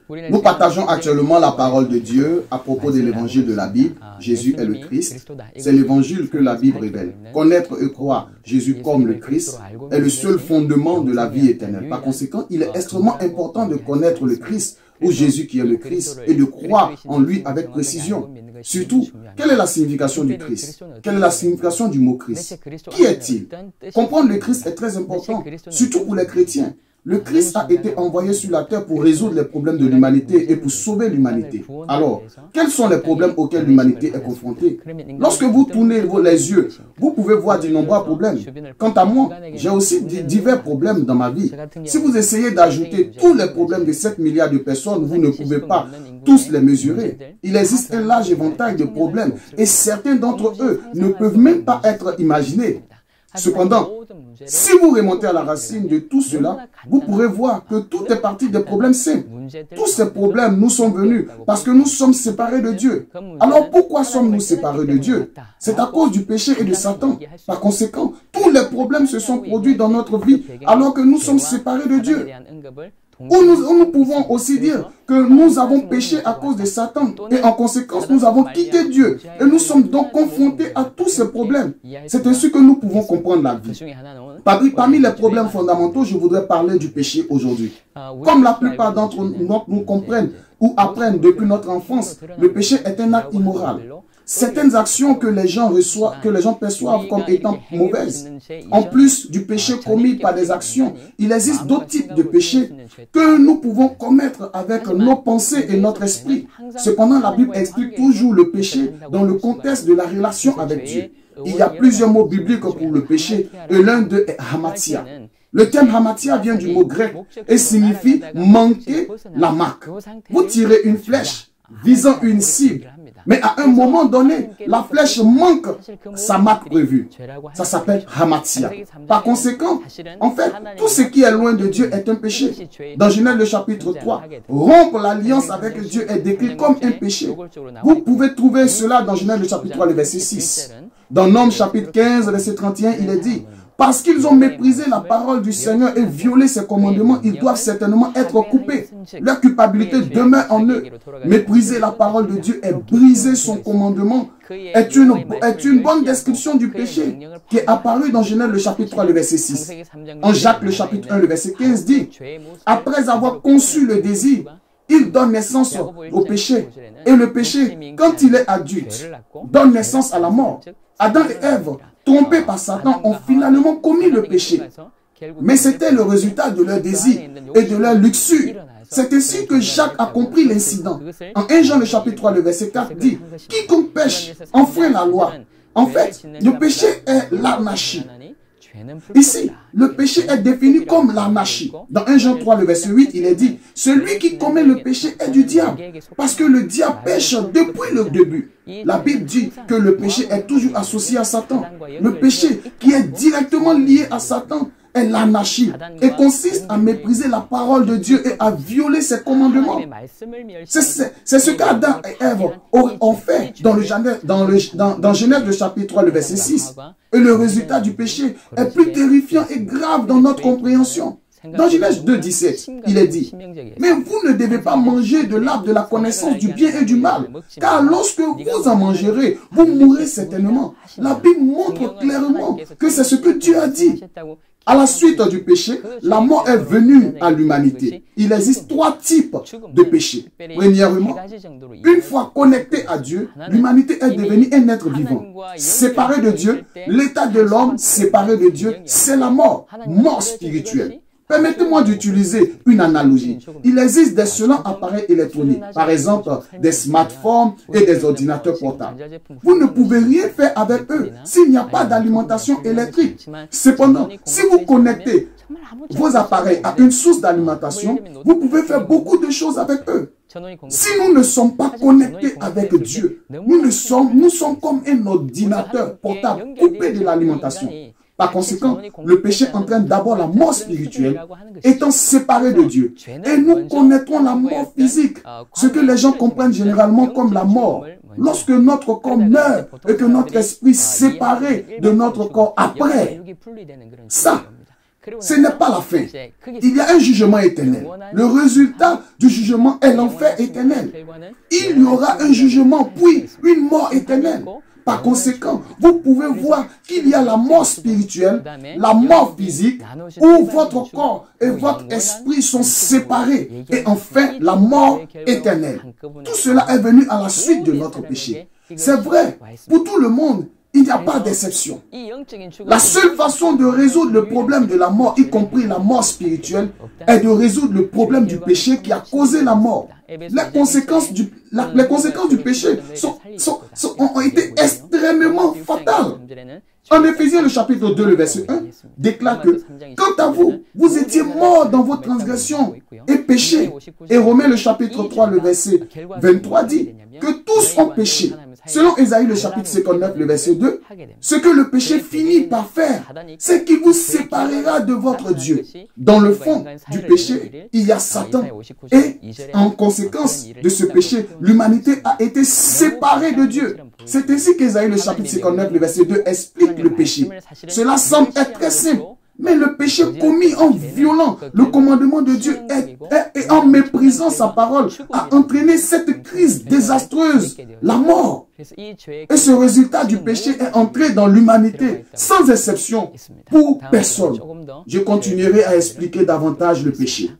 Nous partageons actuellement la parole de Dieu à propos de l'évangile de la Bible. Jésus est le Christ. C'est l'évangile que la Bible révèle. Connaître et croire Jésus comme le Christ est le seul fondement de la vie éternelle. Par conséquent, il est extrêmement important de connaître le Christ ou Jésus qui est le Christ et de croire en lui avec précision. Surtout, quelle est la signification du Christ? Quelle est la signification du mot Christ? Qui est-il? Comprendre le Christ est très important, surtout pour les chrétiens. Le Christ a été envoyé sur la terre pour résoudre les problèmes de l'humanité et pour sauver l'humanité. Alors, quels sont les problèmes auxquels l'humanité est confrontée? Lorsque vous tournez les yeux, vous pouvez voir d'innombrables problèmes. Quant à moi, j'ai aussi divers problèmes dans ma vie. Si vous essayez d'ajouter tous les problèmes de 7 milliards de personnes, vous ne pouvez pas tous les mesurer. Il existe un large éventail de problèmes et certains d'entre eux ne peuvent même pas être imaginés. Cependant, si vous remontez à la racine de tout cela, vous pourrez voir que tout est parti des problèmes simples. Tous ces problèmes nous sont venus parce que nous sommes séparés de Dieu. Alors pourquoi sommes-nous séparés de Dieu? C'est à cause du péché et de Satan. Par conséquent, tous les problèmes se sont produits dans notre vie alors que nous sommes séparés de Dieu. Ou nous pouvons aussi dire que nous avons péché à cause de Satan et en conséquence nous avons quitté Dieu et nous sommes donc confrontés à tous ces problèmes. C'est ainsi que nous pouvons comprendre la vie. Parmi les problèmes fondamentaux, je voudrais parler du péché aujourd'hui. Comme la plupart d'entre nous comprennent ou apprennent depuis notre enfance, le péché est un acte immoral. Certaines actions que les gens perçoivent comme étant mauvaises. En plus du péché commis par des actions, il existe d'autres types de péchés que nous pouvons commettre avec nos pensées et notre esprit. Cependant, la Bible explique toujours le péché dans le contexte de la relation avec Dieu. Il y a plusieurs mots bibliques pour le péché et l'un d'eux est hamatia. Le terme hamatia vient du mot grec et signifie manquer la marque. Vous tirez une flèche visant une cible, mais à un moment donné, la flèche manque sa marque prévue. Ça s'appelle hamatia. Par conséquent, en fait, tout ce qui est loin de Dieu est un péché. Dans Genèse le chapitre 3, rompre l'alliance avec Dieu est décrit comme un péché. Vous pouvez trouver cela dans Genèse le chapitre 3, le verset 6. Dans Nombre chapitre 15, verset 31, il est dit: parce qu'ils ont méprisé la parole du Seigneur et violé ses commandements, ils doivent certainement être coupés. Leur culpabilité demeure en eux. Mépriser la parole de Dieu et briser son commandement est une bonne description du péché qui est apparu dans Genèse le chapitre 3, le verset 6. En Jacques le chapitre 1, le verset 15 dit: après avoir conçu le désir, il donne naissance au péché. Et le péché, quand il est adulte, donne naissance à la mort. Adam et Ève, trompés par Satan, ont finalement commis le péché. Mais c'était le résultat de leur désir et de leur luxure. C'est ainsi que Jacques a compris l'incident. En 1 Jean le chapitre 3, le verset 4 dit: quiconque pêche enfreint la loi. En fait, le péché est l'anarchie. Ici, le péché est défini comme l'anarchie. Dans 1 Jean 3, le verset 8, il est dit: celui qui commet le péché est du diable, parce que le diable pêche depuis le début. La Bible dit que le péché est toujours associé à Satan. Le péché qui est directement lié à Satan est l'anarchie et consiste à mépriser la parole de Dieu et à violer ses commandements. C'est ce qu'Adam et Ève ont fait dans Genèse le chapitre 3, le verset 6. Et le résultat du péché est plus terrifiant et grave dans notre compréhension. Dans Genèse 2, 17, il est dit: mais vous ne devez pas manger de l'arbre de la connaissance du bien et du mal, car lorsque vous en mangerez, vous mourrez certainement. La Bible montre clairement que c'est ce que Dieu a dit. À la suite du péché, la mort est venue à l'humanité. Il existe 3 types de péchés. Premièrement, une fois connecté à Dieu, l'humanité est devenue un être vivant. Séparé de Dieu, l'état de l'homme séparé de Dieu, c'est la mort, mort spirituelle. Permettez-moi d'utiliser une analogie. Il existe d'excellents appareils électroniques, par exemple des smartphones et des ordinateurs portables. Vous ne pouvez rien faire avec eux s'il n'y a pas d'alimentation électrique. Cependant, si vous connectez vos appareils à une source d'alimentation, vous pouvez faire beaucoup de choses avec eux. Si nous ne sommes pas connectés avec Dieu, nous sommes comme un ordinateur portable coupé de l'alimentation. Par conséquent, le péché entraîne d'abord la mort spirituelle, étant séparés de Dieu. Et nous connaîtrons la mort physique, ce que les gens comprennent généralement comme la mort. Lorsque notre corps meurt et que notre esprit est séparé de notre corps après, ça, Ce n'est pas la fin. Il y a un jugement éternel. Le résultat du jugement est l'enfer éternel. Il y aura un jugement, puis une mort éternelle. Par conséquent, vous pouvez voir qu'il y a la mort spirituelle, la mort physique, où votre corps et votre esprit sont séparés. Et enfin, la mort éternelle. Tout cela est venu à la suite de notre péché. C'est vrai, pour tout le monde, il n'y a pas d'exception. La seule façon de résoudre le problème de la mort, y compris la mort spirituelle, est de résoudre le problème du péché qui a causé la mort. Les conséquences du péché ont été extrêmement fatales. En Éphésiens, le chapitre 2, le verset 1, déclare que, quant à vous, vous étiez morts dans vos transgressions et péchés. Et Romains, le chapitre 3, le verset 23, dit que tous ont péché. Selon Ésaïe, le chapitre 59, le verset 2, ce que le péché finit par faire, c'est qu'il vous séparera de votre Dieu. Dans le fond du péché, il y a Satan. Et en conséquence de ce péché, l'humanité a été séparée de Dieu. C'est ainsi qu'Ésaïe, le chapitre 59, le verset 2, explique le péché. Cela semble être très simple. Mais le péché commis en violant le commandement de Dieu et en méprisant sa parole a entraîné cette crise désastreuse, la mort. Et ce résultat du péché est entré dans l'humanité, sans exception, pour personne. Je continuerai à expliquer davantage le péché.